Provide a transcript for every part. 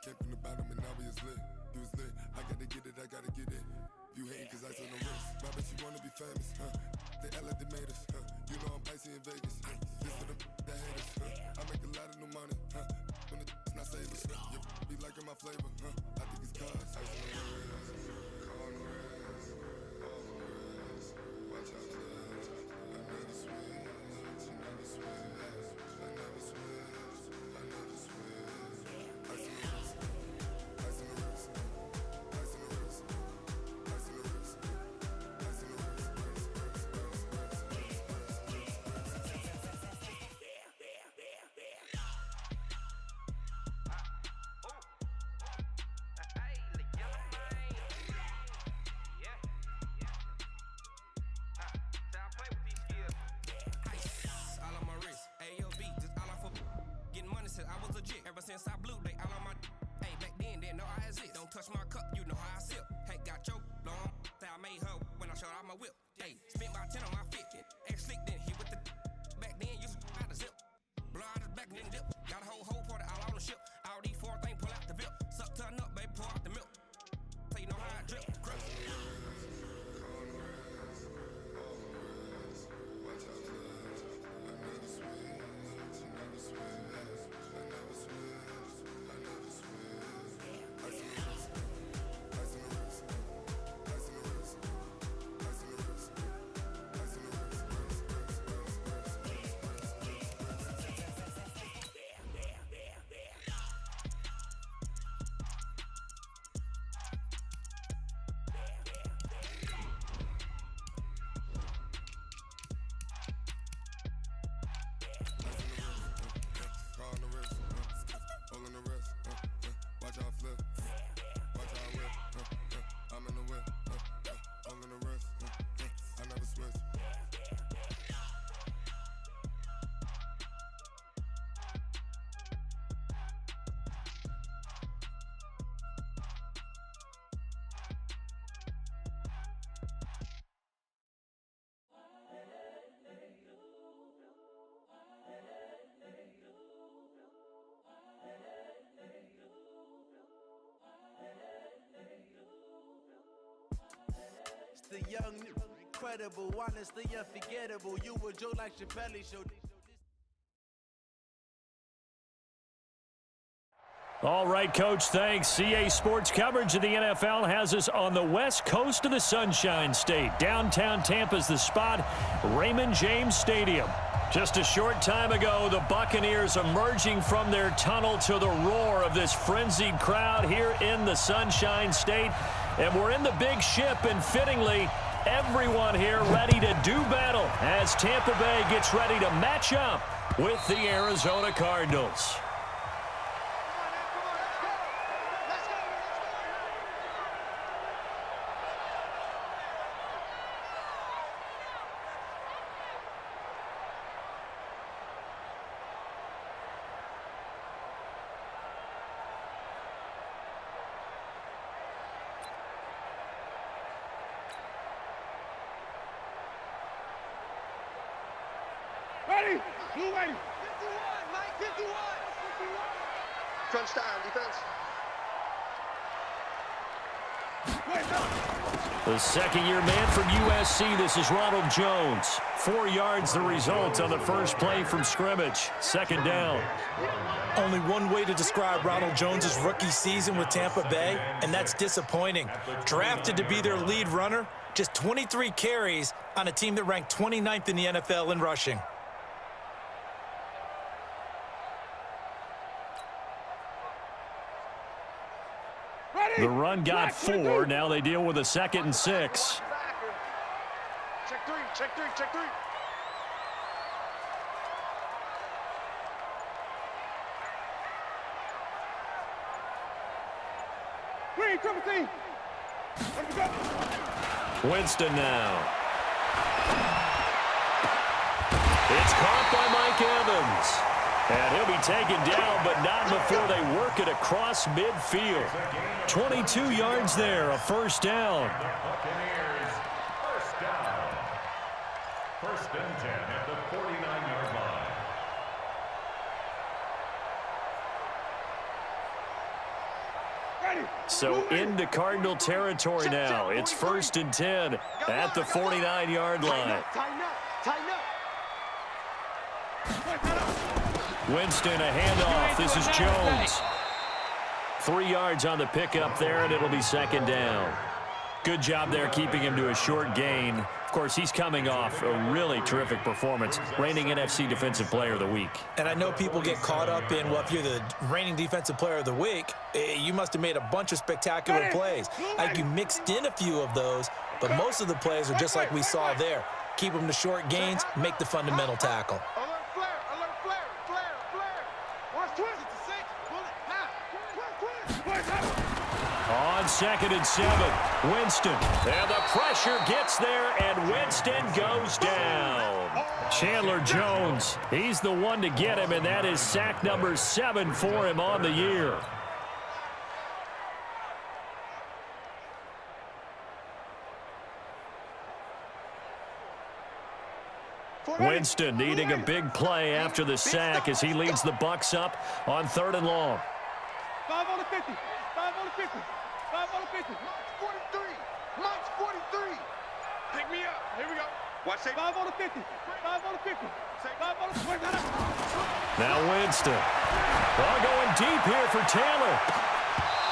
came from the bottom and now we is lit. You was lit, I gotta get it, I gotta get it. You hating cause I on the wrist. My bitch, you wanna be famous, huh? They act like they made us, huh? You know I'm icy in Vegas. This for the that hate us, huh? I make a lot of new money, huh? When the not save us, you be liking my flavor, huh? I think it's cause ice on the wrist, on the wrist, on the wrist. Watch out, cuz I never switch, I never switch, I never switch, I never switch. Ice on the wrist, ice on the wrist, ice on the wrist, ice on the wrist, ice on the wrist. Ever since I blew, they all on my. Hey, back then, didn't know I exist. Don't touch my cup, you know how I sip. Hey, got your long. I made her when I showed out my whip. Hey, spent about 10 on my fit. X slick, then hit with the. Back then, used to out the zip. Blow out his back, then dip. Got a whole party all on the ship. All these four things, pull out the VIP. Suck to a nut, baby, pour out the milk. So you know how I drip. Crush. Watch out, cuz I never switch, I never switch. The young, incredible, honestly unforgettable. You were Joe like Chappelle show. All right, Coach, thanks. CA Sports coverage of the NFL has us on the west coast of the Sunshine State. Downtown Tampa's the spot, Raymond James Stadium. Just a short time ago, the Buccaneers emerging from their tunnel to the roar of this frenzied crowd here in the Sunshine State. And we're in the big ship, and fittingly, everyone here ready to do battle as Tampa Bay gets ready to match up with the Arizona Cardinals. Ready? Blue ready. 51, Mike, 51. Crunch time, defense. The second-year man from USC, this is Ronald Jones. 4 yards the result on the first play from scrimmage. Second down. Only one way to describe Ronald Jones' rookie season with Tampa Bay, and that's disappointing. Drafted to be their lead runner, just 23 carries on a team that ranked 29th in the NFL in rushing. The run got 4. Now they deal with a 2nd and 6. Check three, check three, check three. Green, triple team. Winston now. It's caught by Mike Evans. And he'll be taken down, but not before they work it across midfield. 22 yards there, a first down. Buccaneers, first down. First and 10 at the 49-yard line. So into Cardinal territory now. It's 1st and 10 at the 49-yard line. Tighten up. Tighten up. Winston, a handoff. This is Jones. 3 yards on the pickup there, and it'll be 2nd down. Good job there keeping him to a short gain. Of course, he's coming off a really terrific performance, reigning NFC Defensive Player of the Week. And I know people get caught up in, well, if you're the reigning Defensive Player of the Week, you must have made a bunch of spectacular plays. Like you mixed in a few of those, but most of the plays are just like we saw there. Keep them to short gains, make the fundamental tackle. Alert flare. Alert flare. Flare. Flare. Watch twist. It's a 6. Bullet. On 2nd and 7, Winston. And the pressure gets there, and Winston goes down. Chandler Jones, he's the one to get him, and that is sack number 7 for him on the year. Winston needing a big play after the sack as he leads the Bucs up on 3rd and long. 5 on the 50. 5 on the 50. 5 on the 50. March 43. March 43. Pick me up. Here we go. Watch 5 on the 50. 5 on the 50. 5 on the 20. Now Winston. Ball going deep here for Taylor.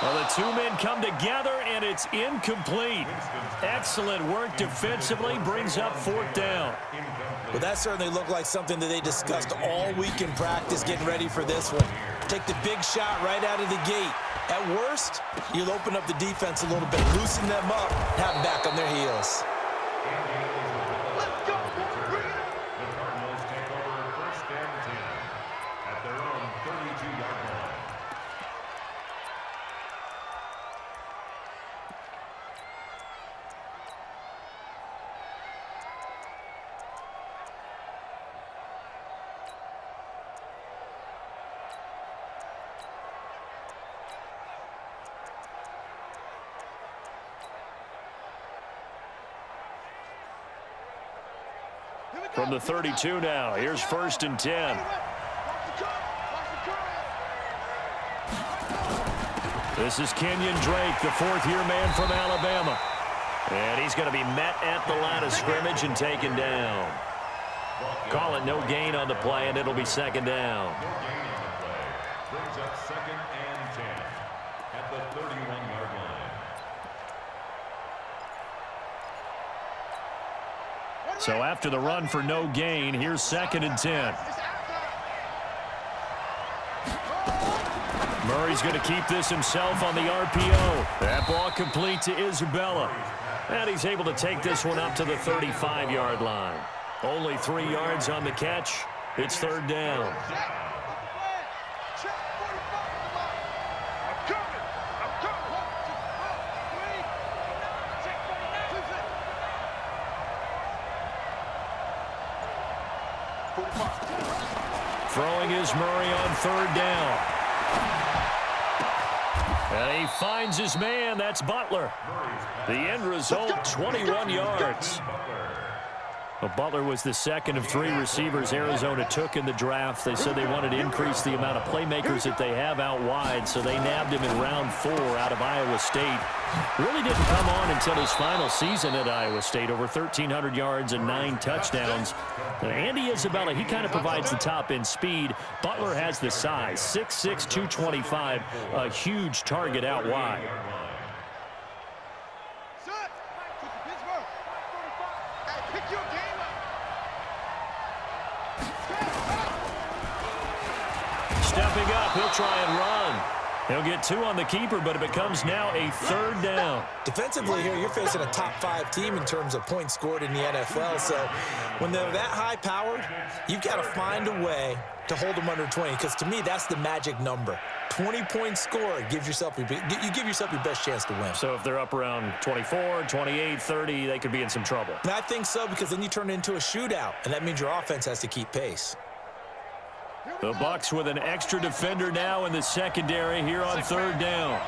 Well, the two men come together, and it's incomplete. Excellent work defensively. Brings up 4th down. Well, that certainly looked like something that they discussed all week in practice getting ready for this one. Take the big shot right out of the gate. At worst, you'll open up the defense a little bit, loosen them up, have them back on their heels. Let's go. The Cardinals take over 1st and 10 at their own 32-yard line. From the 32 now, here's 1st and 10. This is Kenyon Drake, the 4th-year man from Alabama. And he's going to be met at the line of scrimmage and taken down. Call it no gain on the play, and it'll be 2nd down. No gain on the play. Brings up 2nd and 10 at the 31-yard line. So after the run for no gain, here's 2nd and 10. Murray's going to keep this himself on the RPO. That ball complete to Isabella. And he's able to take this one up to the 35-yard line. Only 3 yards on the catch. It's 3rd down. Throwing is Murray on 3rd down. And he finds his man. That's Butler. The end result, 21 yards. Well, Butler was the 2nd of 3 receivers Arizona took in the draft. They said they wanted to increase the amount of playmakers that they have out wide, so they nabbed him in round 4 out of Iowa State. Really didn't come on until his final season at Iowa State, over 1,300 yards and 9 touchdowns. Andy Isabella, he kind of provides the top-end speed. Butler has the size, 6'6", 225, a huge target out wide. Stepping up, he'll try and run. He'll get 2 on the keeper, but it becomes now a 3rd down. Defensively here, you're facing a top-5 team in terms of points scored in the NFL. So when they're that high-powered, you've got to find a way to hold them under 20, because to me, that's the magic number. 20 points scored, you give yourself your best chance to win. So if they're up around 24, 28, 30, they could be in some trouble. And I think so, because then you turn it into a shootout, and that means your offense has to keep pace. The Bucs with an extra defender now in the secondary here on 3rd down.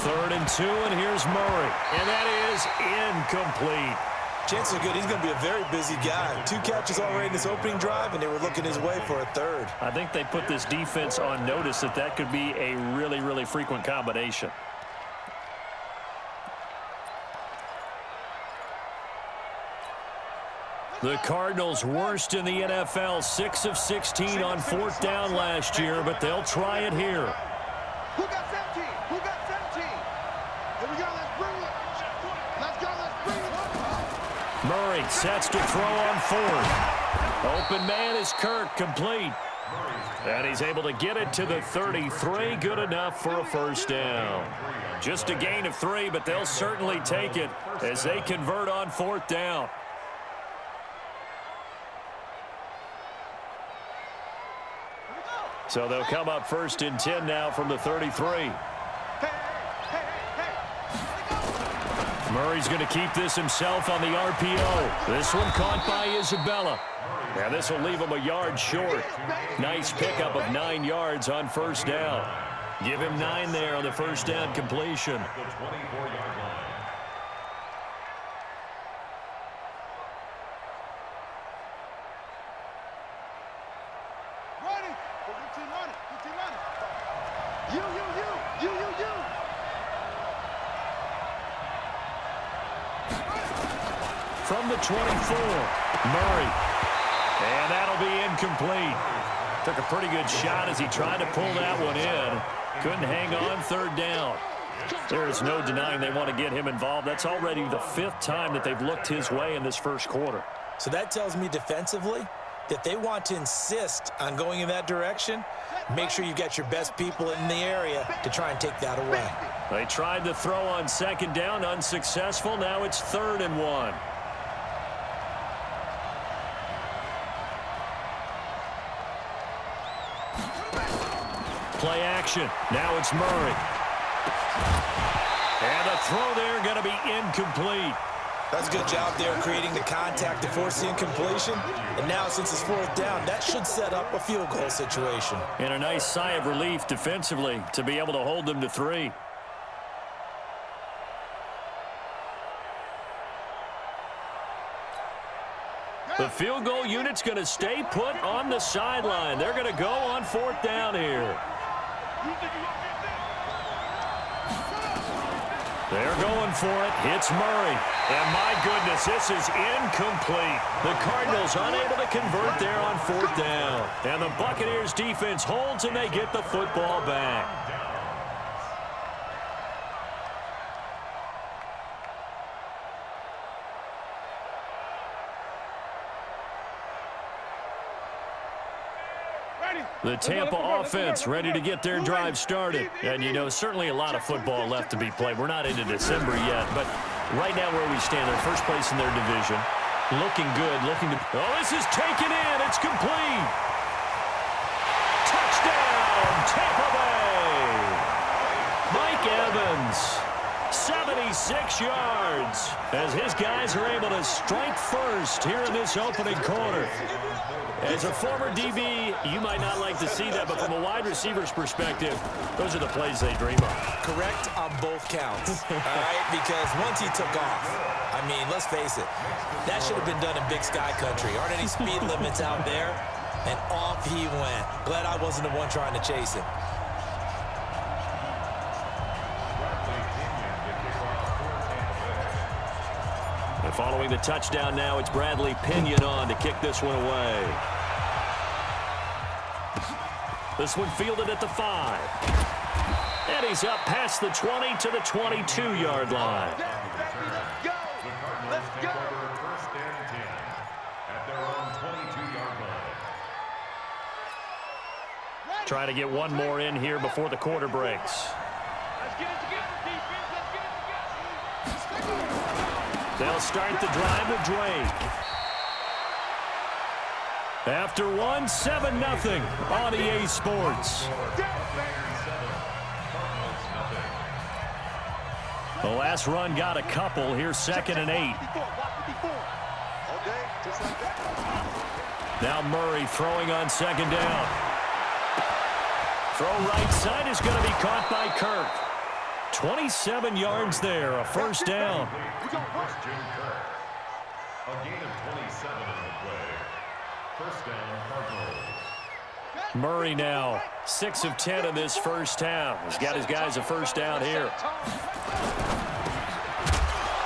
3rd and 2, and here's Murray. And that is incomplete. Chances are good he's going to be a very busy guy. 2 catches already in this opening drive, and they were looking his way for a third. I think they put this defense on notice that could be a really, really frequent combination. The Cardinals worst in the NFL, 6 of 16 on 4th down last year, but they'll try it here. Who got 17? Who got 17? Here we go, let's bring it. Let's go, let's bring it. Murray sets to throw on 4th. Open man is Kirk, complete. And he's able to get it to the 33, good enough for a first down. Just a gain of 3, but they'll certainly take it as they convert on 4th down. So they'll come up 1st and 10 now from the 33. Murray's going to keep this himself on the RPO. This one caught by Isabella. Now this will leave him a yard short. Nice pickup of 9 yards on 1st down. Give him 9 there on the 1st down completion. From the 24, Murray. And that'll be incomplete. Took a pretty good shot as he tried to pull that one in. Couldn't hang on 3rd down. There is no denying they want to get him involved. That's already the 5th time that they've looked his way in this first quarter. So that tells me defensively that they want to insist on going in that direction. Make sure you get your best people in the area to try and take that away. They tried to throw on 2nd down, unsuccessful. Now it's 3rd and 1. Play action. Now it's Murray. And the throw there going to be incomplete. That's a good job there creating the contact to force the incompletion. And now since it's 4th down, that should set up a field goal situation. And a nice sigh of relief defensively to be able to hold them to 3. The field goal unit's going to stay put on the sideline. They're going to go on 4th down here. They're going for it. Hits Murray. And my goodness, this is incomplete. The Cardinals unable to convert there on 4th down. And the Buccaneers defense holds and they get the football back. The Tampa offense ready to get their drive started. And, you know, certainly a lot of football left to be played. We're not into December yet, but right now where we stand, they're first place in their division. Looking good, looking to... Oh, this is taken in. It's complete. Touchdown, Tampa Bay. Mike Evans, 76 yards, as his guys are able to strike first here in this opening quarter. As a former DB, you might not like to see that, but from a wide receiver's perspective, those are the plays they dream of. Correct on both counts, all right? Because once he took off, I mean, let's face it, that should have been done in Big Sky Country. Aren't any speed limits out there? And off he went. Glad I wasn't the one trying to chase him. And following the touchdown now, it's Bradley Pinion on to kick this one away. This one fielded at the 5. And he's up past the 20 to the 22-yard line. Let's go. Let's go. First and 10 at their own 22-yard line. Try to get one more in here before the quarter breaks. Let's get it together, defense. Let's get it together. They'll start the drive with Drake. After one, 7-0 on EA Sports. The last run got a couple. Here's 2nd and 8. Now Murray throwing on 2nd down. Throw right side is going to be caught by Kirk. 27 yards there, a first down. A gain of 27 on the play. First down, Cardinals. Murray now 6 of 10 in this first half. He's got his guys a first down here.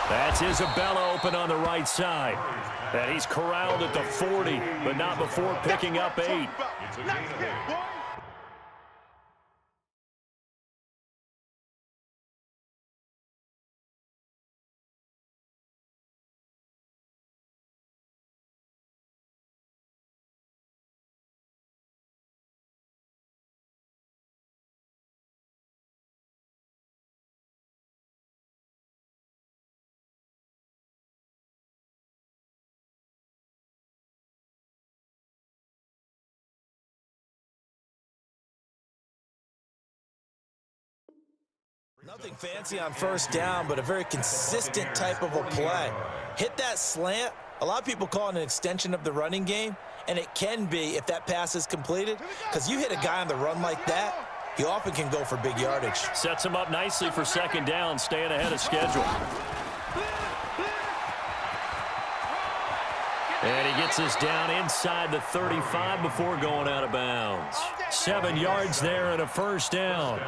That's Isabella open on the right side. And he's corralled at the 40, but not before picking up 8. It's a gain of 8. Nothing fancy on first down, but a very consistent type of a play. Hit that slant. A lot of people call it an extension of the running game, and it can be if that pass is completed, because you hit a guy on the run like that, he often can go for big yardage. Sets him up nicely for second down, staying ahead of schedule. And he gets us down inside the 35 before going out of bounds. 7 yards there and a first down.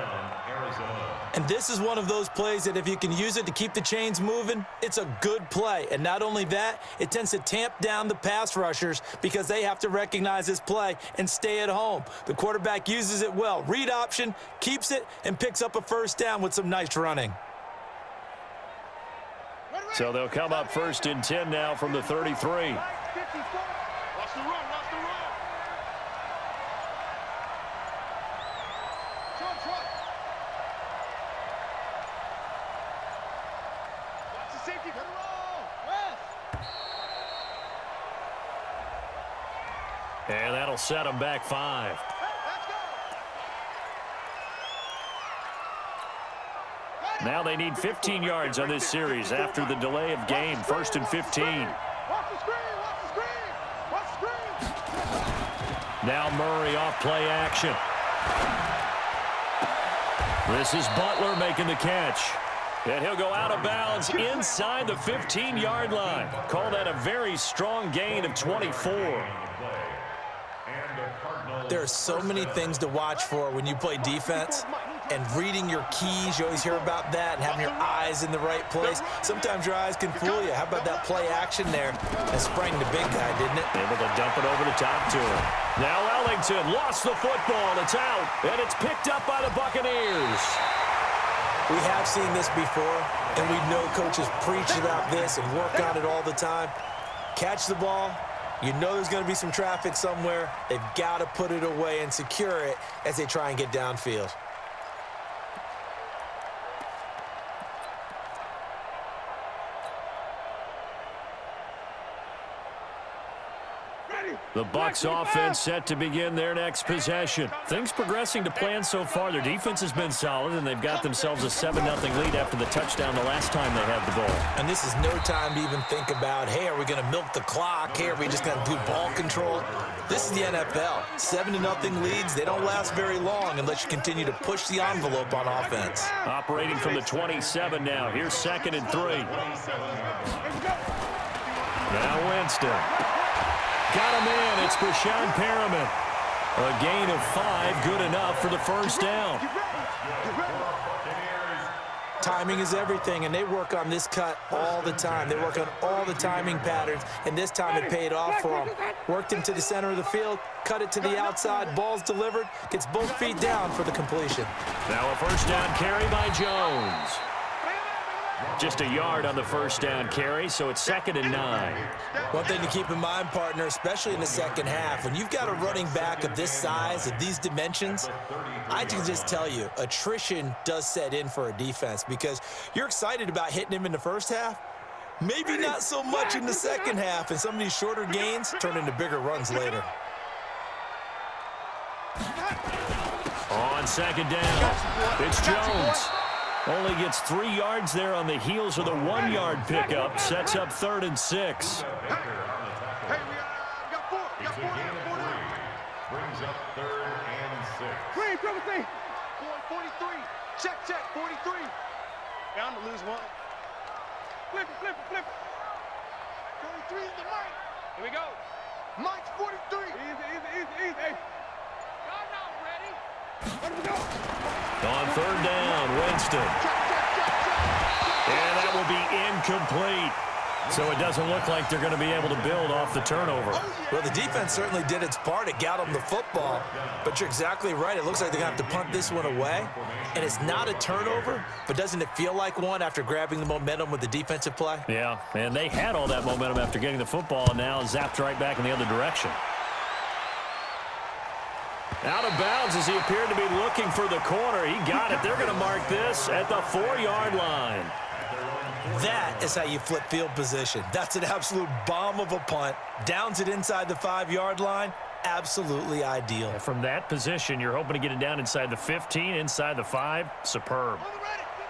And this is one of those plays that if you can use it to keep the chains moving, it's a good play. And not only that, it tends to tamp down the pass rushers because they have to recognize this play and stay at home. The quarterback uses it well. Read option, keeps it, and picks up a first down with some nice running. So they'll come up first and 10 now from the 33. Watch the run, watch the run. Trump. Watch the safety, come on. And that'll set them back 5. Let's go. Now they need 15 yards on this series after the delay of game. First and 15. Watch the screen, watch the screen, watch the screen. Now Murray off play action. This is Butler making the catch. And he'll go out of bounds inside the 15-yard line. Call that a very strong gain of 24. There are so many things to watch for when you play defense. And reading your keys, you always hear about that, and having your eyes in the right place. Sometimes your eyes can fool you. How about that play action there? That sprang the big guy, didn't it? Able to dump it over the top to him. Now Ellington lost the football. It's out, and it's picked up by the Buccaneers. We have seen this before, and we know coaches preach about this and work on it all the time. Catch the ball. You know there's going to be some traffic somewhere. They've got to put it away and secure it as they try and get downfield. The Bucs offense set to begin their next possession. Things progressing to plan so far. Their defense has been solid, and they've got themselves a 7-0 lead after the touchdown the last time they had the ball. And this is no time to even think about, hey, are we going to milk the clock? Hey, are we just going to do ball control? This is the NFL. 7-0 leads, they don't last very long unless you continue to push the envelope on offense. Operating from the 27 now. Here's 2nd and 3. Now Winston. Got him in. It's Brashad Perriman. A gain of 5, good enough for the first down. Timing is everything, and they work on this cut all the time. They work on all the timing patterns, and this time it paid off for them. Worked him to the center of the field, cut it to the outside, ball's delivered, gets both feet down for the completion. Now a first down carry by Jones. Just a yard on the first down carry, so it's 2nd and 9. One thing to keep in mind, partner, especially in the second half, when you've got a running back of this size, of these dimensions, I can just tell you, attrition does set in for a defense because you're excited about hitting him in the first half. Maybe not so much in the second half, and some of these shorter gains turn into bigger runs later. On 2nd down, it's Jones. Only gets 3 yards there on the heels of the 1-yard pickup. Sets up 3rd and 6. Hey, we got 4. It's a gain of 3. Brings up 3rd and 6. Green, 43. Check, 43. Bound to lose one. Flip it. 43 is the mic. Here we go. Mike's 43. Easy. Hey. Y'all not ready. Where do we go? On third down, Winston. And that will be incomplete. So it doesn't look like they're going to be able to build off the turnover. Well, the defense certainly did its part. It got them the football. But you're exactly right. It looks like they're going to have to punt this one away. And it's not a turnover, but doesn't it feel like one after grabbing the momentum with the defensive play? Yeah, and they had all that momentum after getting the football, and now zapped right back in the other direction. Out of bounds as he appeared to be looking for the corner. He got it. They're going to mark this at the 4-yard line. That is how you flip field position. That's an absolute bomb of a punt. Downs it inside the 5-yard line. Absolutely ideal. And from that position, you're hoping to get it down inside the 15, inside the 5. Superb.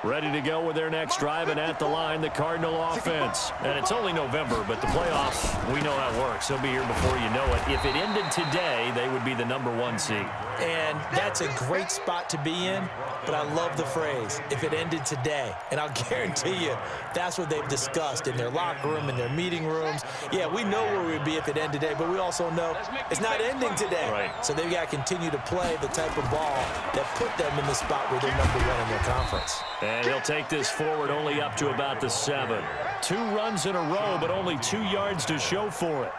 Ready to go with their next drive, and at the line, the Cardinal offense. And it's only November, but the playoffs, we know how it works. They'll be here before you know it. If it ended today, they would be the #1 seed. And that's a great spot to be in, but I love the phrase, if it ended today. And I'll guarantee you, that's what they've discussed in their locker room, in their meeting rooms. Yeah, we know where we'd be if it ended today, but we also know it's not ending today. Right. So they've got to continue to play the type of ball that put them in the spot where they're #1 in their conference. And he'll take this forward only up to about the 7. 2 runs in a row, but only 2 yards to show for it.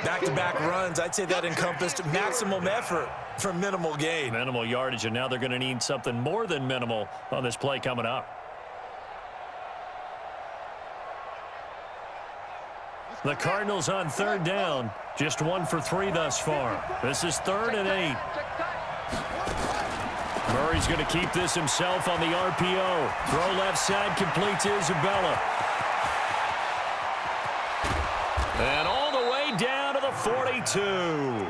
Back-to-back runs, I'd say that encompassed maximum effort for minimal gain. Minimal yardage, and now they're going to need something more than minimal on this play coming up. The Cardinals on third down, just 1 for 3 thus far. This is 3rd and 8. Murray's going to keep this himself on the RPO. Throw left side, complete to Isabella. And all the way down to the 42.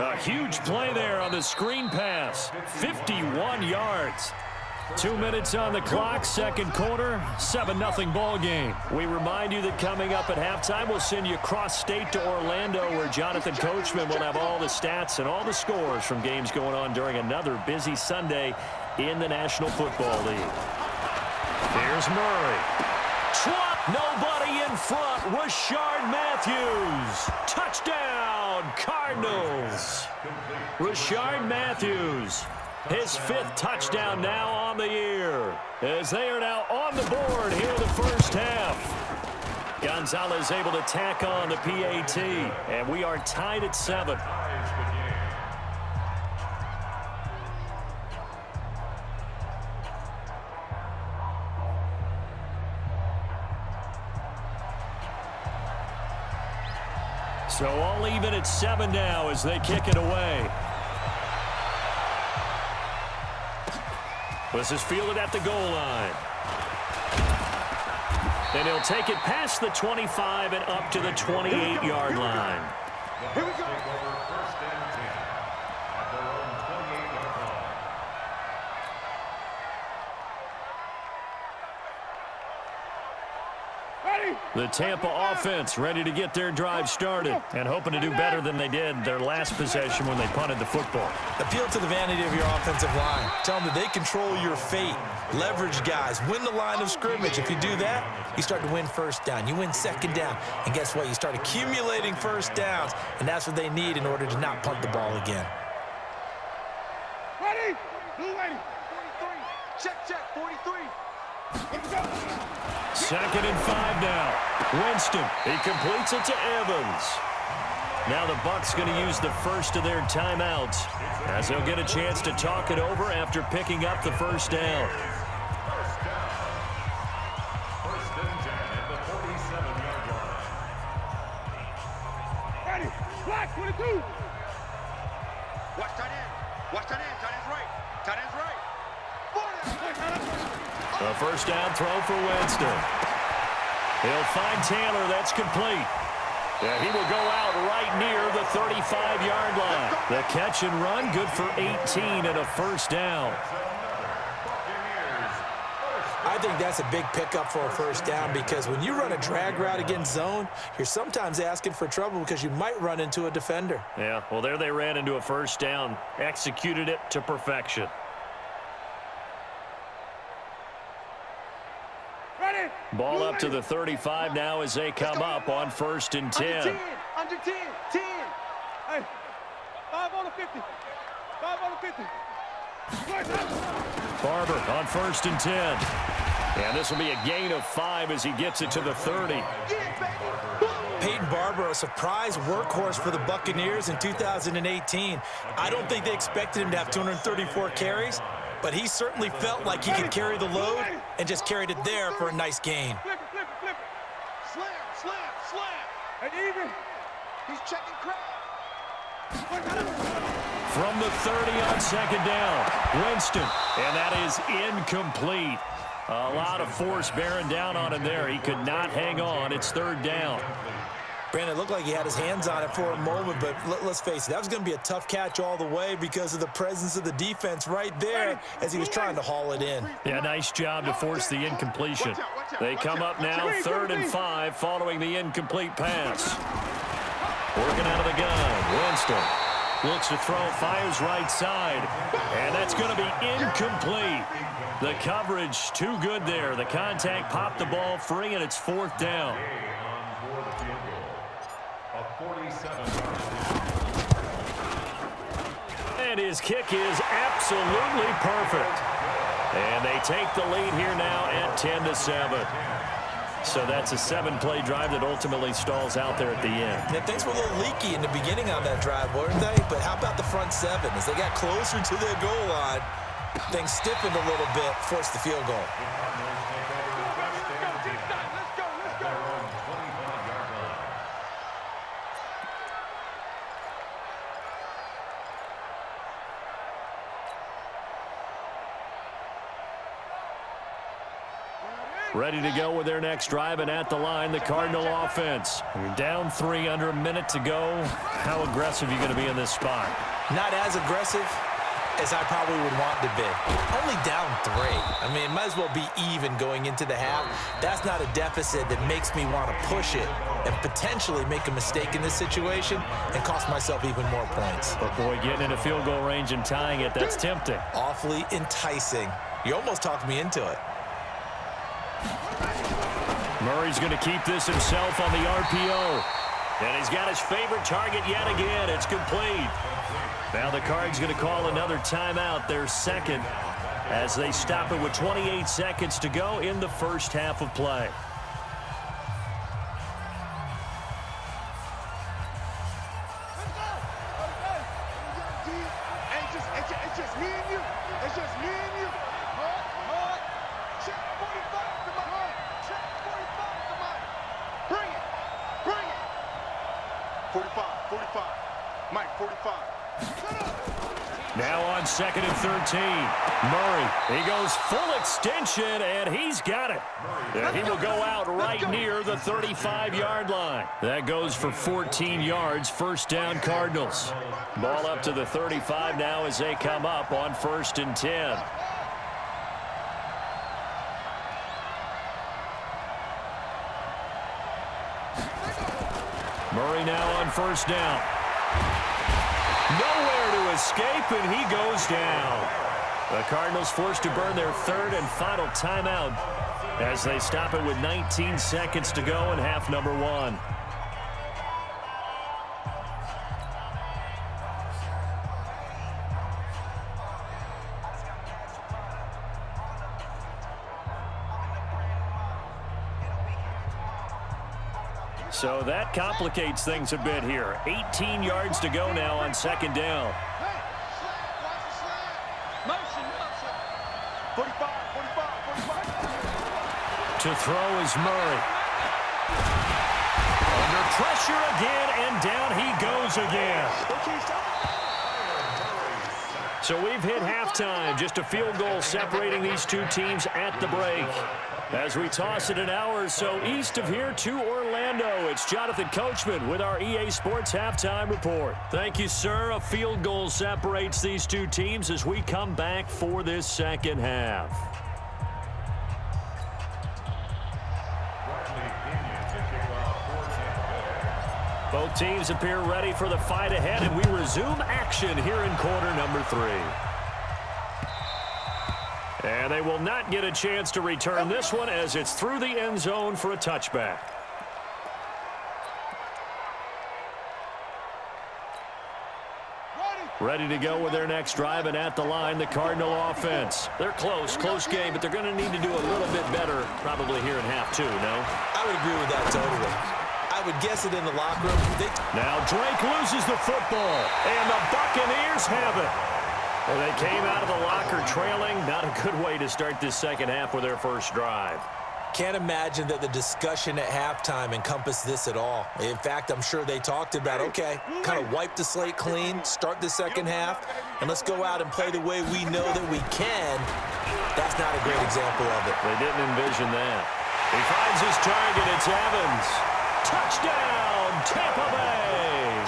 A huge play there on the screen pass. 51 yards. 2 minutes on the clock, second quarter, 7-0 ball game. We remind you that coming up at halftime, we'll send you cross-state to Orlando, where Jonathan Coachman will have all the stats and all the scores from games going on during another busy Sunday in the National Football League. Here's Murray. Swat, nobody in front. Rashard Matthews. Touchdown, Cardinals. Rashard Matthews. His 5th touchdown now on the year, as they are now on the board here in the first half. Gonzalez able to tack on the PAT, and we are tied at 7. So all even at 7 now as they kick it away. This is fielded at the goal line. And he'll take it past the 25 and up to the 28-yard line. Here we go. The Tampa offense ready to get their drive started and hoping to do better than they did their last possession when they punted the football. Appeal to the vanity of your offensive line. Tell them that they control your fate. Leverage guys. Win the line of scrimmage. If you do that, you start to win first down. You win second down. And guess what? You start accumulating first downs. And that's what they need in order to not punt the ball again. Ready? Blue ready. 43. Check, 43. Let's go. 2nd and 5 now. Winston, he completes it to Evans. Now the Bucs going to use the first of their timeouts, as they'll get a chance to talk it over after picking up the first down. First and 10 at the 47-yard line. Ready. Black 22. Watch tight end. Watch tight end. Tight end's right. Tight end's right. A first down throw for Winston. He'll find Taylor. That's complete. Yeah, he will go out right near the 35-yard line. The catch and run, good for 18 and a first down. I think that's a big pickup for a first down, because when you run a drag route against zone, you're sometimes asking for trouble because you might run into a defender. Yeah, well, there they ran into a first down. Executed it to perfection. Ready. Ball up to the 35 now as they come up on 1st and 10. Under 10. Hey, 5 on the 50. 5 on the 50. Barber on 1st and 10. And this will be a gain of 5 as he gets it to the 30. Peyton Barber, a surprise workhorse for the Buccaneers in 2018. I don't think they expected him to have 234 carries, but he certainly felt like he could carry the load and just carried it there for a nice gain. Flip it. Slam. And even. He's checking crowd. From the 30 on 2nd down, Winston, and that is incomplete. A lot of force bearing down on him there. He could not hang on. It's 3rd down. Brandon, it looked like he had his hands on it for a moment, but let's face it, that was going to be a tough catch all the way because of the presence of the defense right there as he was trying to haul it in. Yeah, nice job to force the incompletion. They come up now 3rd and 5 following the incomplete pass. Working out of the gun, Winston looks to throw, fires right side, and that's going to be incomplete. The coverage too good there. The contact popped the ball free, and it's 4th down. And his kick is absolutely perfect. And they take the lead here now at 10-7. So that's a 7-play drive that ultimately stalls out there at the end. Yeah, things were a little leaky in the beginning on that drive, weren't they? But how about the front 7? As they got closer to their goal line, things stiffened a little bit, forced the field goal. Ready to go with their next drive, and at the line, the Cardinal offense. You're down 3 under a minute to go. How aggressive are you going to be in this spot? Not as aggressive as I probably would want to be. Only down 3. I mean, it might as well be even going into the half. That's not a deficit that makes me want to push it and potentially make a mistake in this situation and cost myself even more points. But boy, getting in a field goal range and tying it, that's tempting. Awfully enticing. You almost talked me into it. Murray's going to keep this himself on the RPO. And he's got his favorite target yet again. It's complete. Now the Cards going to call another timeout, their second, as they stop it with 28 seconds to go in the first half of play. It's just me and you. It's just me and you. Hard. Check 45 to my heart. Check 45 to my. Bring it. 45. Mike, 45. Now on 2nd and 13. Murray, he goes full extension, and he's got it. And he will go out right near the 35-yard line. That goes for 14 yards, 1st down Cardinals. Ball up to the 35 now as they come up on 1st and 10. Murray now on 1st down. Nowhere to escape, and he goes down. The Cardinals forced to burn their 3rd and final timeout as they stop it with 19 seconds to go in half number 1. So that complicates things a bit here. 18 yards to go now on 2nd down. Motion. 45. To throw is Murray. Under pressure again, and down he goes again. So we've hit halftime. Just a field goal separating these two teams at the break. As we toss it an hour or so east of here to Orlando, it's Jonathan Coachman with our EA Sports Halftime Report. Thank you, sir. A field goal separates these two teams as we come back for this second half. Both teams appear ready for the fight ahead, and we resume action here in quarter number 3. And they will not get a chance to return this one as it's through the end zone for a touchback. Ready to go with their next drive, and at the line, the Cardinal offense. They're close game, but they're going to need to do a little bit better probably here in half two, no? I would agree with that totally. I would guess it in the locker room. Now Drake loses the football, and the Buccaneers have it. And they came out of the locker trailing. Not a good way to start this second half with their first drive. Can't imagine that the discussion at halftime encompassed this at all. In fact, I'm sure they talked about, okay, kind of wipe the slate clean, start the second half, and let's go out and play the way we know that we can. That's not a great example of it. They didn't envision that. He finds his target. It's Evans. Touchdown, Tampa Bay.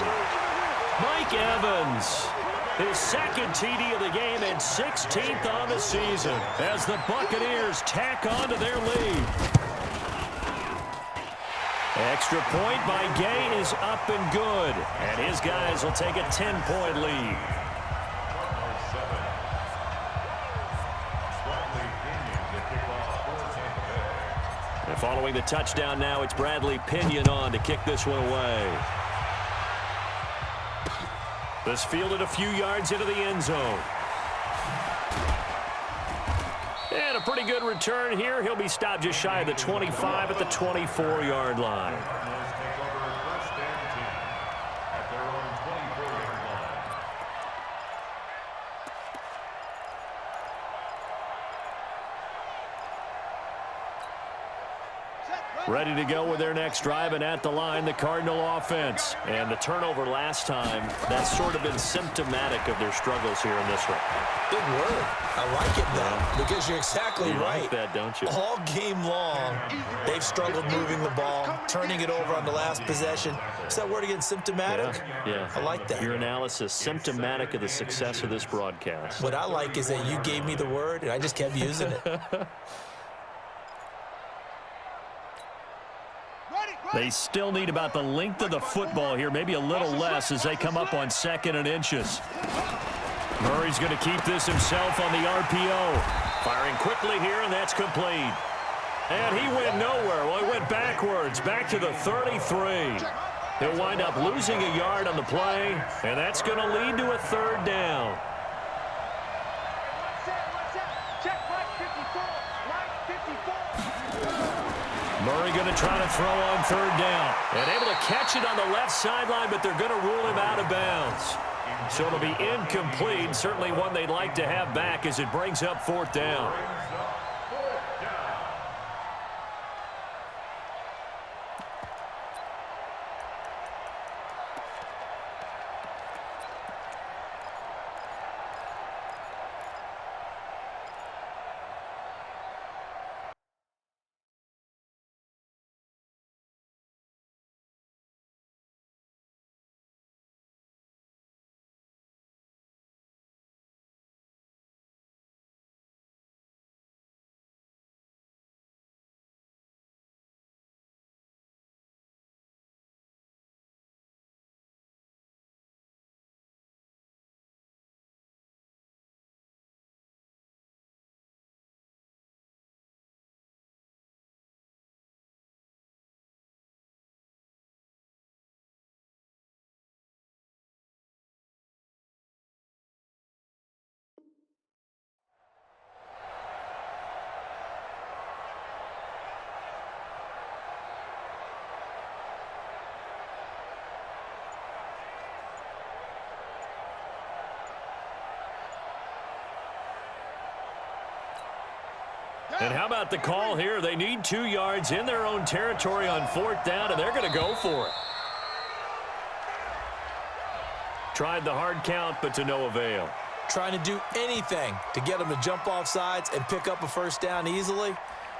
Mike Evans. His second TD of the game and 16th on the season as the Buccaneers tack on to their lead. Extra point by Gay is up and good, and his guys will take a 10-point lead. And following the touchdown now, it's Bradley Pinion on to kick this one away. This fielded a few yards into the end zone. And a pretty good return here. He'll be stopped just shy of the 25 at the 24-yard line. Ready to go with their next drive, and at the line, the Cardinal offense. And the turnover last time, that's sort of been symptomatic of their struggles here in this one. Big word. I like it, though, because you're exactly right. You like that, don't you? All game long, they've struggled moving the ball, turning it over on the last possession. Is that word again, symptomatic? Yeah. I like that. Your analysis, symptomatic of the success of this broadcast. What I like is that you gave me the word, and I just kept using it. They still need about the length of the football here, maybe a little less as they come up on 2nd and inches. Murray's going to keep this himself on the RPO. Firing quickly here, and that's complete. And he went nowhere. Well, he went backwards, back to the 33. He'll wind up losing a yard on the play, and that's going to lead to a 3rd down. Murray going to try to throw on 3rd down. And able to catch it on the left sideline, but they're going to rule him out of bounds. So it'll be incomplete. Certainly one they'd like to have back as it brings up 4th down. And how about the call here? They need 2 yards in their own territory on 4th down, and they're going to go for it. Tried the hard count, but to no avail. Trying to do anything to get them to jump off sides and pick up a 1st down easily.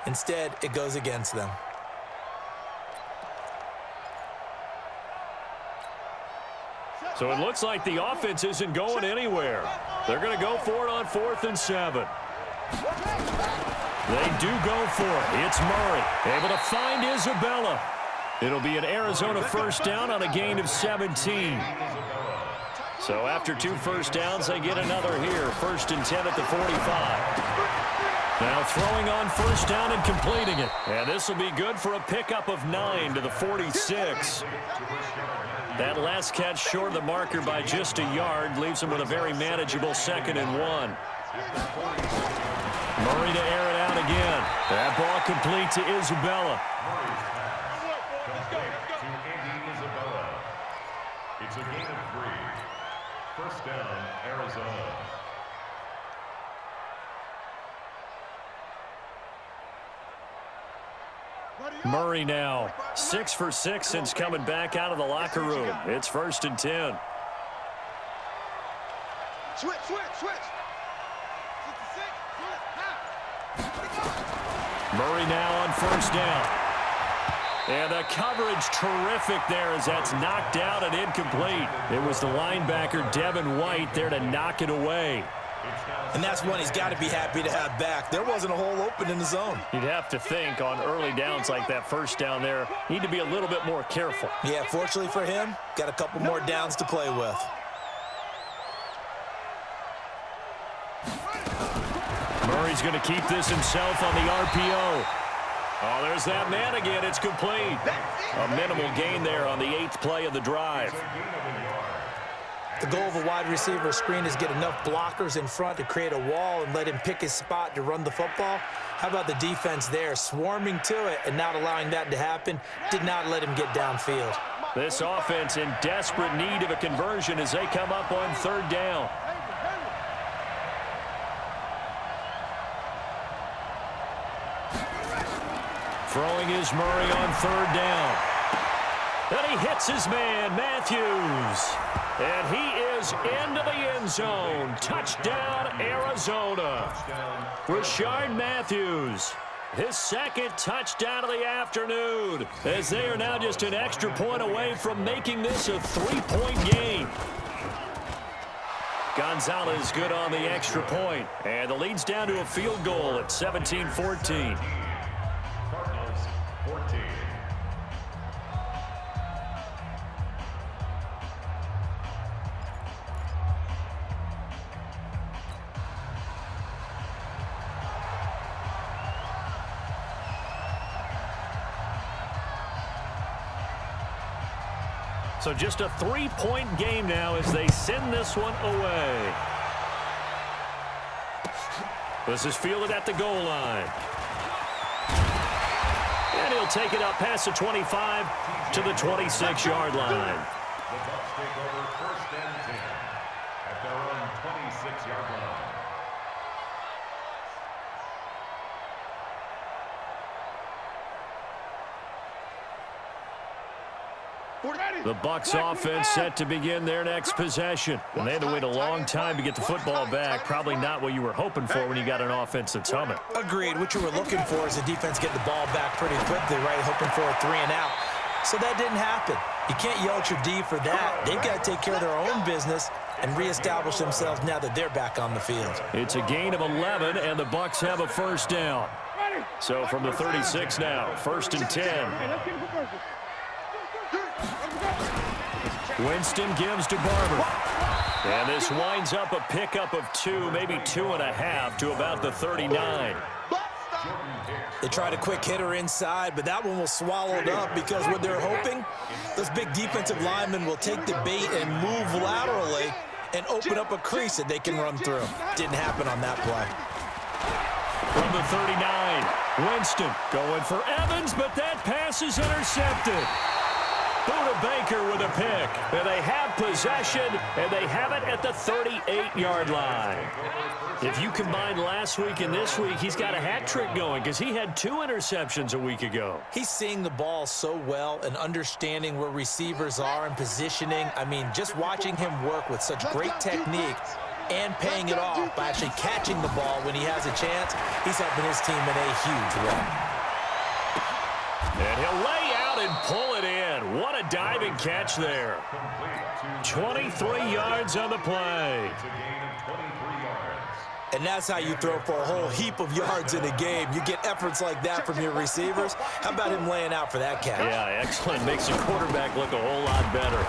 Instead, it goes against them. So it looks like the offense isn't going anywhere. They're going to go for it on 4th and 7. They do go for it. It's Murray, able to find Isabella. It'll be an Arizona 1st down on a gain of 17. So after 2 first downs, they get another here. 1st and 10 at the 45. Now throwing on first down and completing it. And this will be good for a pickup of 9 to the 46. That last catch short of the marker by just a yard leaves him with a very manageable 2nd and 1. Murray to air it out again. That ball complete to Isabella. It's a gain of 3. First down, Arizona. Murray now 6 for 6 since coming back out of the locker room. It's 1st and 10. Switch. Murray now on first down. And the coverage terrific there as that's knocked out and incomplete. It was the linebacker Devin White there to knock it away. And that's one he's got to be happy to have back. There wasn't a hole open in the zone. You'd have to think on early downs like that first down there, need to be a little bit more careful. Yeah, fortunately for him, got a couple more downs to play with. Murray's going to keep this himself on the RPO. Oh, there's that man again. It's complete. A minimal gain there on the 8th play of the drive. The goal of a wide receiver screen is get enough blockers in front to create a wall and let him pick his spot to run the football. How about the defense there, swarming to it and not allowing that to happen? Did not let him get downfield. This offense in desperate need of a conversion as they come up on 3rd down. Throwing is Murray on 3rd down. Then he hits his man, Matthews. And he is into the end zone. Touchdown, Arizona. Rashard Matthews, his 2nd touchdown of the afternoon, as they are now just an extra point away from making this a 3-point game. Gonzalez good on the extra point, and the lead's down to a field goal at 17-14. Cardinals 14. So just a 3-point game now as they send this one away. This is fielded at the goal line. And he'll take it up past the 25 to the 26-yard line. The Bucs take over 1st and 10 at their own 26-yard line. The Bucs offense set to begin their next possession. And they had to wait a long time to get the football back. Probably not what you were hoping for when you got an offense that's humming. Agreed. What you were looking for is the defense getting the ball back pretty quickly, right? Hoping for a 3 and out. So that didn't happen. You can't yell at your D for that. They've got to take care of their own business and reestablish themselves now that they're back on the field. It's a gain of 11, and the Bucs have a first down. So from the 36 now, 1st and 10. Winston gives to Barber. And this winds up a pickup of 2, maybe 2.5 to about the 39. They tried a quick hitter inside, but that one was swallowed up because what they're hoping, those big defensive linemen will take the bait and move laterally and open up a crease that they can run through. Didn't happen on that play. From the 39, Winston going for Evans, but that pass is intercepted. Buda Baker with a pick. And they have possession, and they have it at the 38-yard line. If you combine last week and this week, he's got a hat trick going because he had 2 interceptions a week ago. He's seeing the ball so well and understanding where receivers are and positioning. I mean, just watching him work with such great technique and paying it off by actually catching the ball when he has a chance, he's helping his team in a huge way. And he'll lay out and pull it in. What a diving catch there. 23 yards on the play. And that's how you throw for a whole heap of yards in a game. You get efforts like that from your receivers. How about him laying out for that catch? Yeah, excellent. Makes the quarterback look a whole lot better.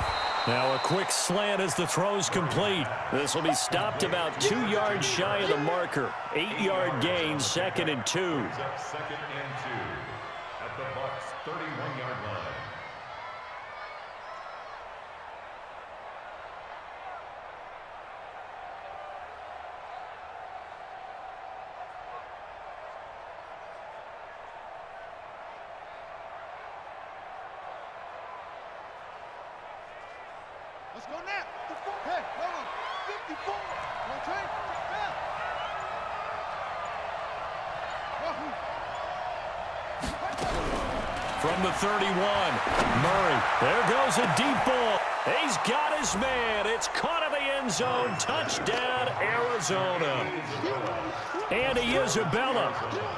Now a quick slant as the throw's complete. This will be stopped about 2 yards shy of the marker. 8-yard gain, 2nd and 2. Second and 2 at the Bucs 31-yard line. Let's go now. Hey, hold on. 54. One train. Now. From the 31, Murray. There goes a deep ball. He's got his man. It's caught in the end zone. Touchdown, Arizona. Andy Isabella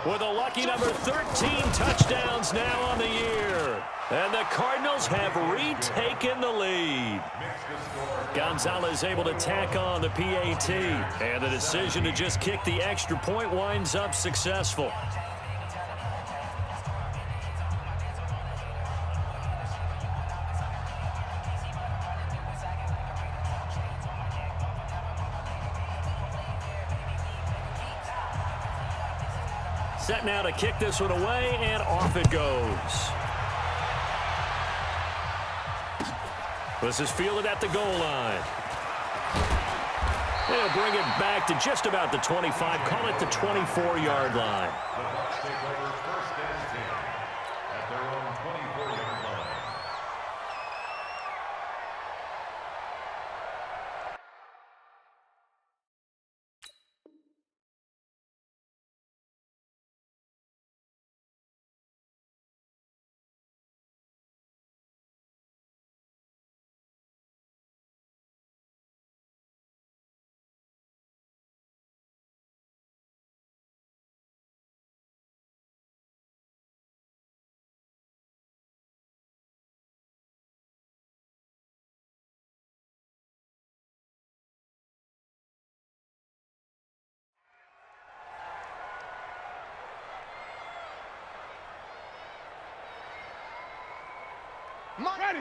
with a lucky number 13 touchdowns now on the year. And the Cardinals have retaken the lead. Gonzalez able to tack on the PAT. And the decision to just kick the extra point winds up successful. Set now to kick this one away, and off it goes. This is fielded at the goal line. They'll bring it back to just about the 25, call it the 24-yard line. The Bucs take over 1st and 10 at their own 24-yard line.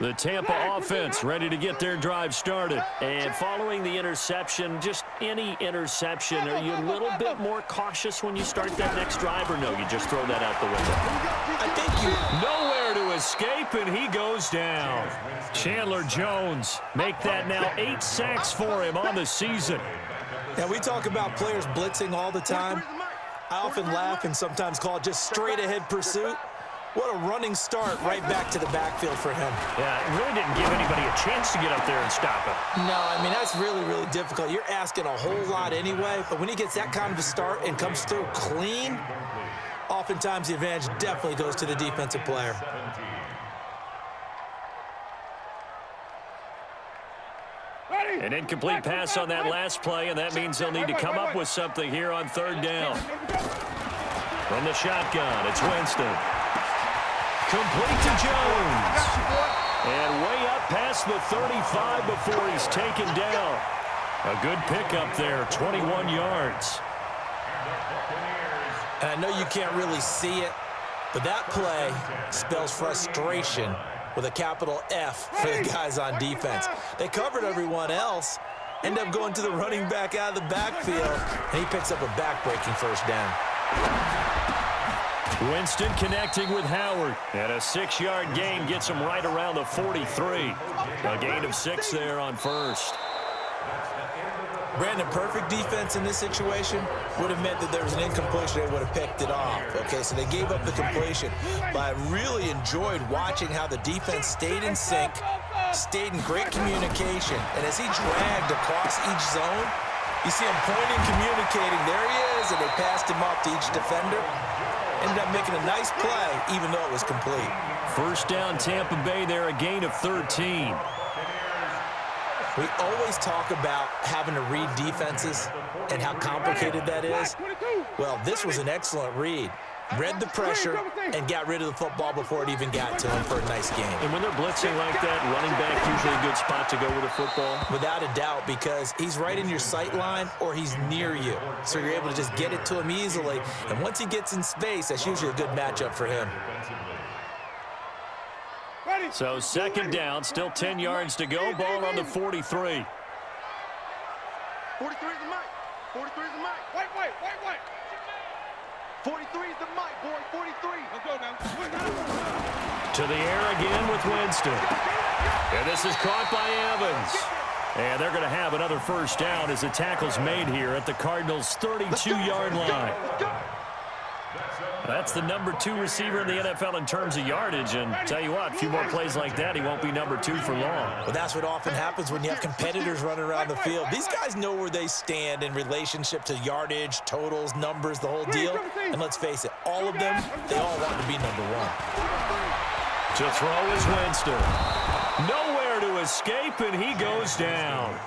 The Tampa offense ready to get their drive started. And following the interception, just any interception, are you a little bit more cautious when you start that next drive, or no, you just throw that out the window? I think you... Nowhere to escape, and he goes down. Chandler Jones make that now 8 sacks for him on the season. Now, we talk about players blitzing all the time. I often laugh and sometimes call it just straight-ahead pursuit. What a running start right back to the backfield for him. Yeah, it really didn't give anybody a chance to get up there and stop him. No, I mean, that's really, really difficult. You're asking a whole lot anyway, but when he gets that kind of a start and comes through clean, oftentimes the advantage definitely goes to the defensive player. An incomplete pass on that last play, and that means they'll need to come up with something here on 3rd down. From the shotgun, it's Winston. Complete to Jones. And way up past the 35 before he's taken down. A good pickup there, 21 yards. And I know you can't really see it, but that play spells frustration with a capital F for the guys on defense. They covered everyone else, end up going to the running back out of the backfield, and he picks up a back-breaking 1st down. Winston connecting with Howard, and a 6-yard gain gets him right around the 43. A gain of 6 there on 1st. Brandon, perfect defense in this situation would have meant that there was an incompletion. They would have picked it off. Okay, so they gave up the completion. But I really enjoyed watching how the defense stayed in sync, stayed in great communication. And as he dragged across each zone, you see him pointing, communicating. There he is, and they passed him off to each defender. Ended up making a nice play, even though it was complete. 1st down, Tampa Bay there, a gain of 13. We always talk about having to read defenses and how complicated that is. Well, this was an excellent read. Read the pressure and got rid of the football before it even got to him for a nice game. And when they're blitzing like that, running back usually a good spot to go with a football? Without a doubt, because he's right in your sight line or he's near you. So you're able to just get it to him easily. And once he gets in space, that's usually a good matchup for him. So second down, still 10 yards to go. Ball on the 43. 43 is the mic. 43 is the mic. Wait. 43 is the mic, boy. 43. Let's go now. To the air again with Winston. And this is caught by Evans. And they're going to have another first down as the tackle's made here at the Cardinals' 32-yard line. That's the number 2 receiver in the NFL in terms of yardage. And tell you what, a few more plays like that, he won't be number 2 for long. Well, that's what often happens when you have competitors running around the field. These guys know where they stand in relationship to yardage, totals, numbers, the whole deal. And let's face it, all of them, they all want to be number 1. To throw is Winston. Nowhere to escape, and he goes down.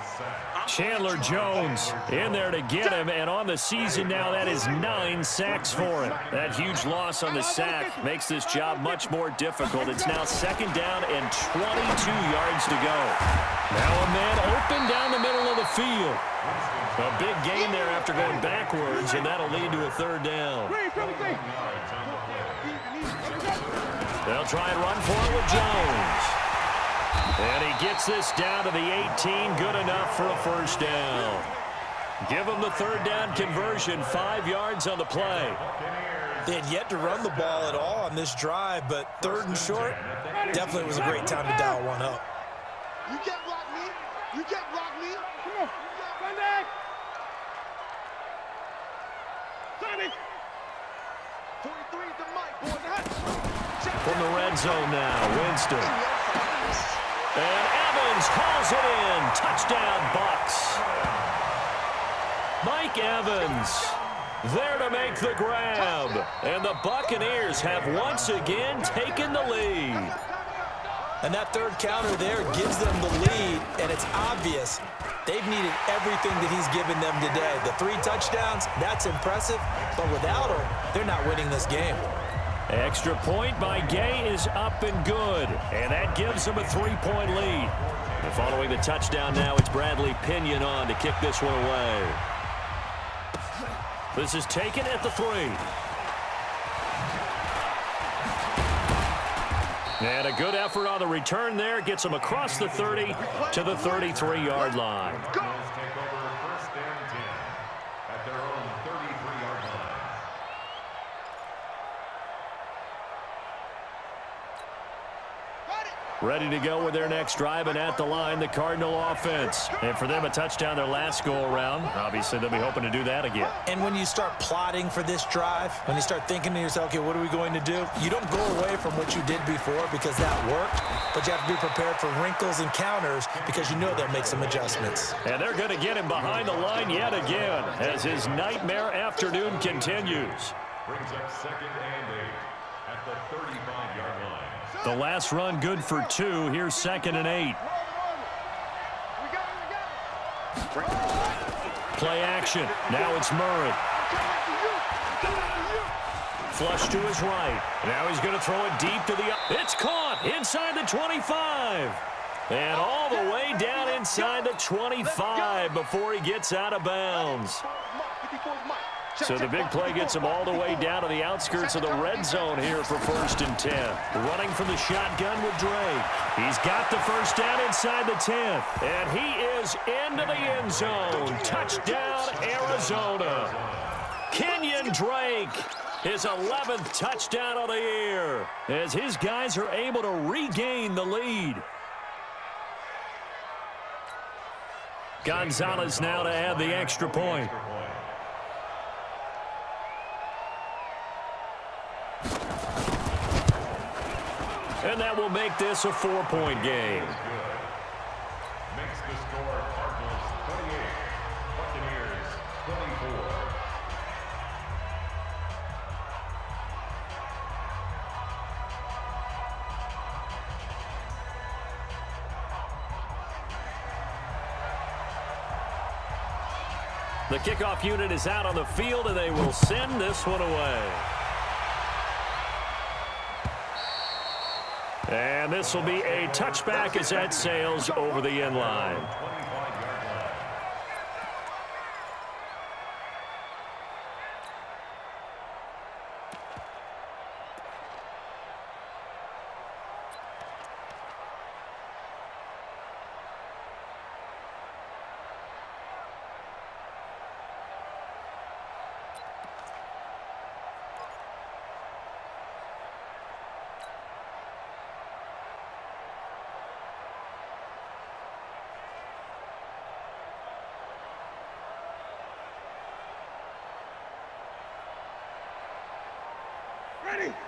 Chandler Jones in there to get him, and on the season now, that is 9 sacks for him. That huge loss on the sack makes this job much more difficult. It's now second down and 22 yards to go. Now a man open down the middle of the field. A big gain there after going backwards, and that'll lead to a third down. They'll try and run for it with Jones. And he gets this down to the 18, good enough for a first down. Give him the third down conversion, 5 yards on the play. They had yet to run the ball at all on this drive, but third and short, definitely was a great time to dial one up. You can't block me. You can't block me. Come on. Sunday. Sunday. 43 is the mic, boy. From the red zone now, Winston. And Evans calls it in. Touchdown, Bucks. Mike Evans there to make the grab. And the Buccaneers have once again taken the lead. And that third counter there gives them the lead, and it's obvious they've needed everything that he's given them today. The 3 touchdowns, that's impressive, but without him, they're not winning this game. Extra point by Gay is up and good, and that gives them a 3-point lead. And following the touchdown now, it's Bradley Pinion on to kick this one away. This is taken at the 3. And a good effort on the return there. Gets them across the 30 to the 33-yard line. Ready to go with their next drive, and at the line, the Cardinal offense. And for them, a touchdown their last go-around. Obviously, they'll be hoping to do that again. And when you start plotting for this drive, when you start thinking to yourself, okay, what are we going to do? You don't go away from what you did before because that worked, but you have to be prepared for wrinkles and counters because you know they'll make some adjustments. And they're going to get him behind the line yet again as his nightmare afternoon continues. Brings up second and 8 at the 35-yard line. The last run good for 2. Here's second and 8. Play action. Now it's Murray. Flush to his right. Now he's going to throw it deep to the... It's caught inside the 25. And all the way down inside the 25 before he gets out of bounds. So the big play gets him all the way down to the outskirts of the red zone here for 1st and 10. Running from the shotgun with Drake. He's got the first down inside the 10. And he is into the end zone. Touchdown, Arizona. Kenyon Drake, his 11th touchdown of the year, as his guys are able to regain the lead. Gonzalez now to add the extra point. And that will make this a 4-point game. Makes the score Cardinals 28, Buccaneers 24. The kickoff unit is out on the field, and they will send this one away. And this will be a touchback as that sails over the end line.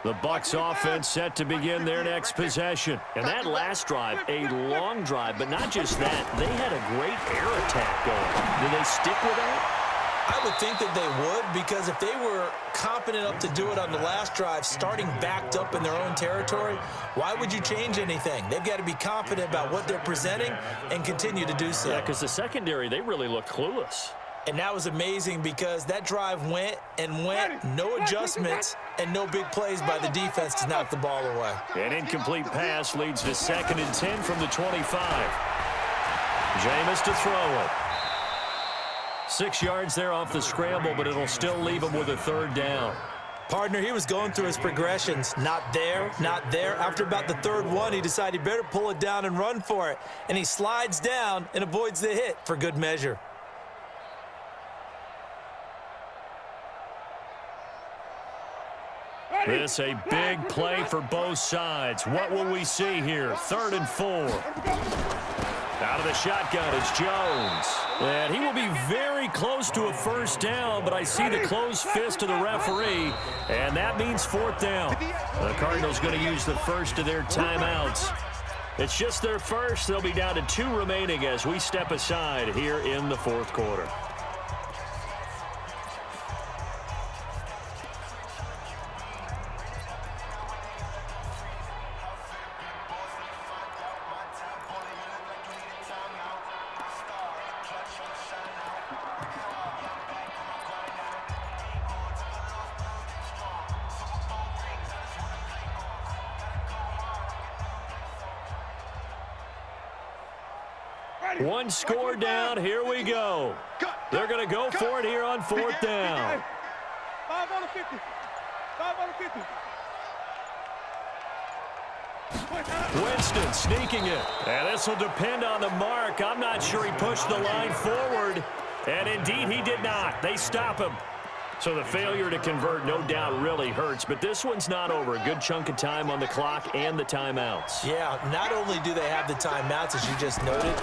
The Bucs offense set to begin their next possession. And that last drive, a long drive, but not just that. They had a great air attack going. Do they stick with that? I would think that they would, because if they were confident enough to do it on the last drive, starting backed up in their own territory, why would you change anything? They've got to be confident about what they're presenting and continue to do so. Yeah, because the secondary, they really look clueless. And that was amazing because that drive went and went, no adjustments, and no big plays by the defense to knock the ball away. An incomplete pass leads to 2nd and 10 from the 25. Jameis to throw it. 6 yards there off the scramble, but it'll still leave him with a 3rd down. Partner, he was going through his progressions. Not there, not there. After about the 3rd one, he decided he better pull it down and run for it. And he slides down and avoids the hit for good measure. This a big play for both sides. What will we see here? 3rd and 4. Out of the shotgun, it's Jones. And he will be very close to a 1st down, but I see the closed fist of the referee, and that means 4th down. The Cardinals going to use the first of their timeouts. It's just their first. They'll be down to 2 remaining as we step aside here in the 4th quarter. One score down. Here we go. They're going to go for it here on 4th down. 5 on the 50. 5 on the 50. Winston sneaking it. And this will depend on the mark. I'm not sure he pushed the line forward. And indeed, he did not. They stop him. So the failure to convert, no doubt, really hurts. But this one's not over. A good chunk of time on the clock and the timeouts. Yeah, not only do they have the timeouts, as you just noted,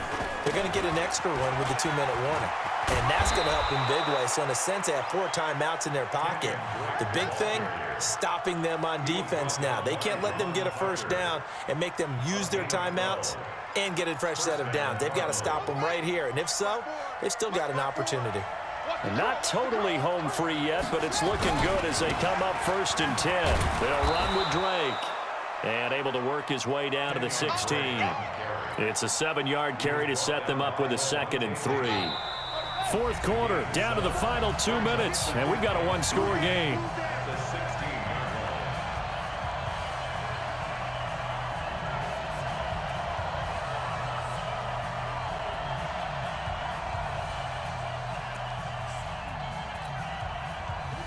they're going to get an extra one with the 2-minute warning. And that's going to help in big ways. So in a sense, they have 4 timeouts in their pocket. The big thing, stopping them on defense now. They can't let them get a 1st down and make them use their timeouts and get a fresh set of downs. They've got to stop them right here. And if so, they've still got an opportunity. Not totally home free yet, but it's looking good as they come up 1st and 10. They'll run with Drake. And able to work his way down to the 16. It's a 7-yard carry to set them up with a 2nd and 3. 4th quarter, down to the final 2 minutes, and we've got a 1-score game.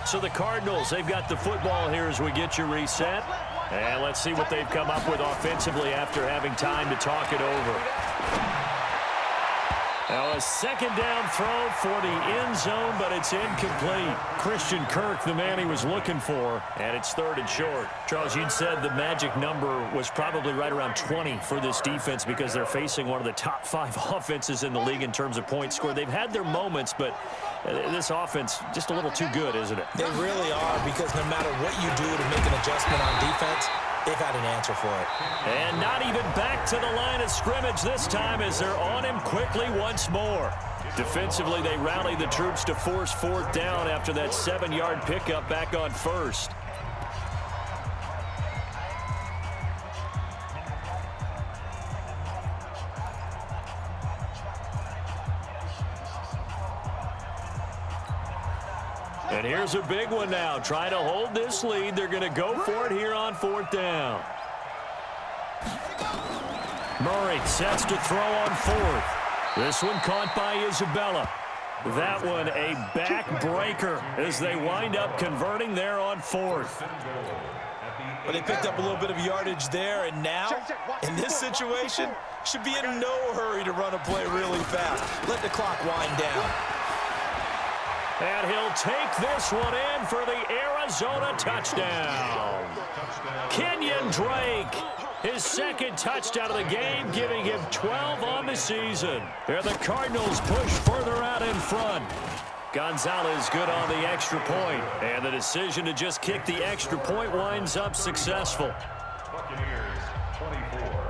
So the Cardinals, they've got the football here as we get you reset. And let's see what they've come up with offensively after having time to talk it over. Now a 2nd down throw for the end zone, but it's incomplete. Christian Kirk, the man he was looking for, and it's 3rd and short. Charles, you'd said the magic number was probably right around 20 for this defense because they're facing one of the top 5 offenses in the league in terms of points scored. They've had their moments, but this offense just a little too good, isn't it? They really are, because no matter what you do to make an adjustment on defense, they've had an answer for it. And not even back to the line of scrimmage this time as they're on him quickly once more. Defensively, they rally the troops to force 4th down after that 7-yard pickup back on 1st. And here's a big one now. Trying to hold this lead. They're going to go for it here on 4th down. Murray sets to throw on 4th. This one caught by Isabella. That one a backbreaker as they wind up converting there on 4th. But they picked up a little bit of yardage there, and now, in this situation, should be in no hurry to run a play really fast. Let the clock wind down. And he'll take this one in for the Arizona touchdown. Kenyon Drake, his 2nd touchdown of the game, giving him 12 on the season. Here the Cardinals push further out in front. Gonzalez good on the extra point, and the decision to just kick the extra point winds up successful. Buccaneers, 24.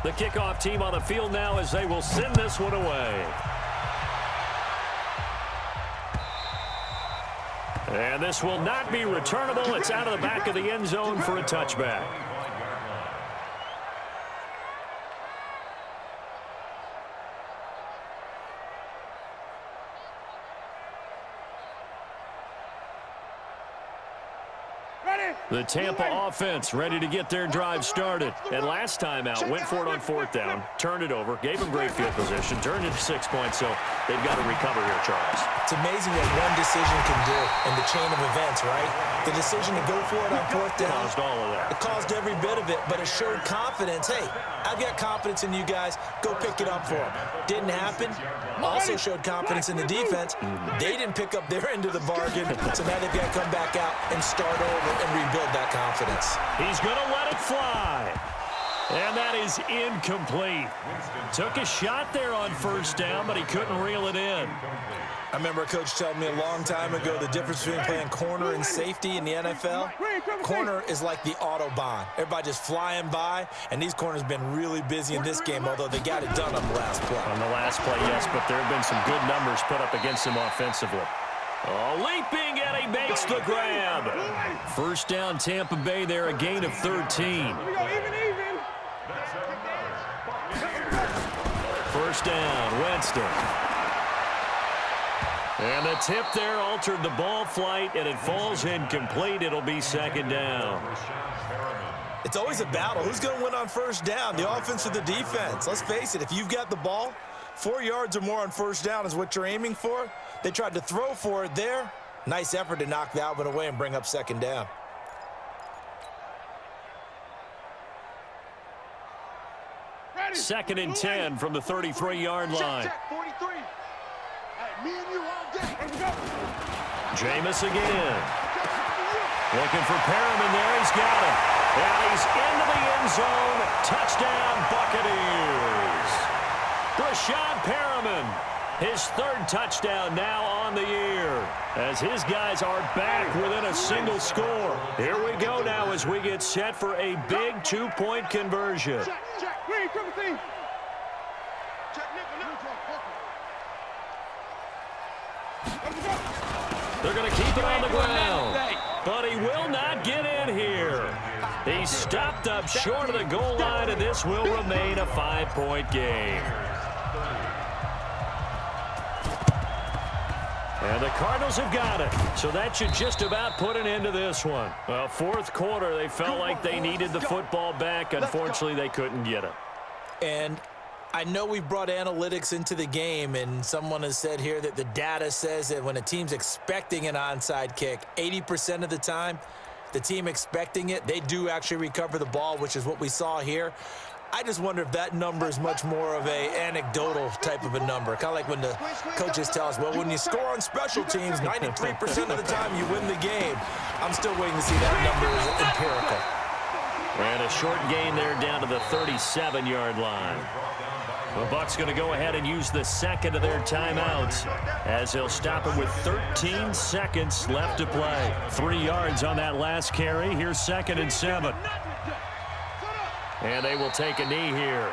The kickoff team on the field now as they will send this one away. And this will not be returnable. It's out of the back of the end zone for a touchback. The Tampa offense ready to get their drive started. And last time out, went for it on fourth down, turned it over, gave them great field position, turned it to 6 points, so they've got to recover here, Charles. It's amazing what one decision can do in the chain of events, right? The decision to go for it on fourth down. Caused all of that. It caused every bit of it, but it showed confidence. Hey, I've got confidence in you guys. Go pick it up for them. Didn't happen. Also showed confidence in the defense. They didn't pick up their end of the bargain, so now they've got to come back out and start over and rebuild that confidence. He's going to let it fly. And that is incomplete. Took a shot there on first down, but he couldn't reel it in. I remember a coach telling me a long time ago the difference between playing corner and safety in the NFL. Corner is like the Autobahn. Everybody just flying by, and these corners have been really busy in this game, although they got it done on the last play. On the last play, yes, but there have been some good numbers put up against him offensively. Oh, leaping, and he makes the grab. First down, Tampa Bay there, a gain of 13. First down, Winston. And the tip there altered the ball flight, and it falls incomplete. It'll be second down. It's always a battle. Who's going to win on first down, the offense or the defense? Let's face it, if you've got the ball, 4 yards or more on first down is what you're aiming for. They tried to throw for it there. Nice effort to knock that one away and bring up second down. Second and 10 from the 33-yard line. Jameis again. Looking for Perriman there. He's got him. And he's into the end zone. Touchdown, Buccaneers. Rashad Perriman, his third touchdown now on the year, as his guys are back within a single score. Here we go now as we get set for a big 2-point conversion. They're going to keep it on the ground, but he will not get in here. He's stopped up short of the goal line, and this will remain a 5-point game. And the Cardinals have got it, so that should just about put an end to this one. Well, fourth quarter, they felt like they needed the football back. Unfortunately, they couldn't get it. And I know we brought analytics into the game, and someone has said here that the data says that when a team's expecting an onside kick, 80% of the time, the team expecting it, they do actually recover the ball, which is what we saw here. I just wonder if that number is much more of a anecdotal type of a number. Kind of like when the coaches tell us, well, when you score on special teams, 93% of the time you win the game. I'm still waiting to see that number as empirical. And a short gain there down to the 37-yard line. The Bucs going to go ahead and use the second of their timeouts as they'll stop it with 13 seconds left to play. 3 yards on that last carry. Here's second and 7. And they will take a knee here.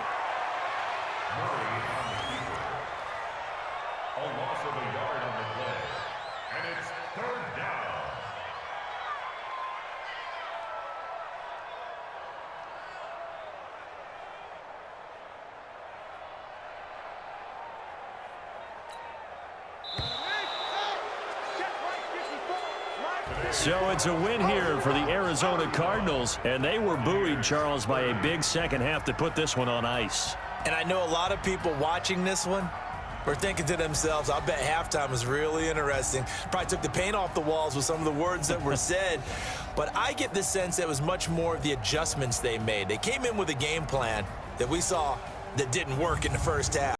A loss of a yard on the play. And it's third down. So it's a win here for the Arizona Cardinals, and they were buoyed, Charles, by a big second half to put this one on ice. And I know a lot of people watching this one were thinking to themselves, I bet halftime was really interesting. Probably took the paint off the walls with some of the words that were said. But I get the sense that it was much more of the adjustments they made. They came in with a game plan that we saw that didn't work in the first half.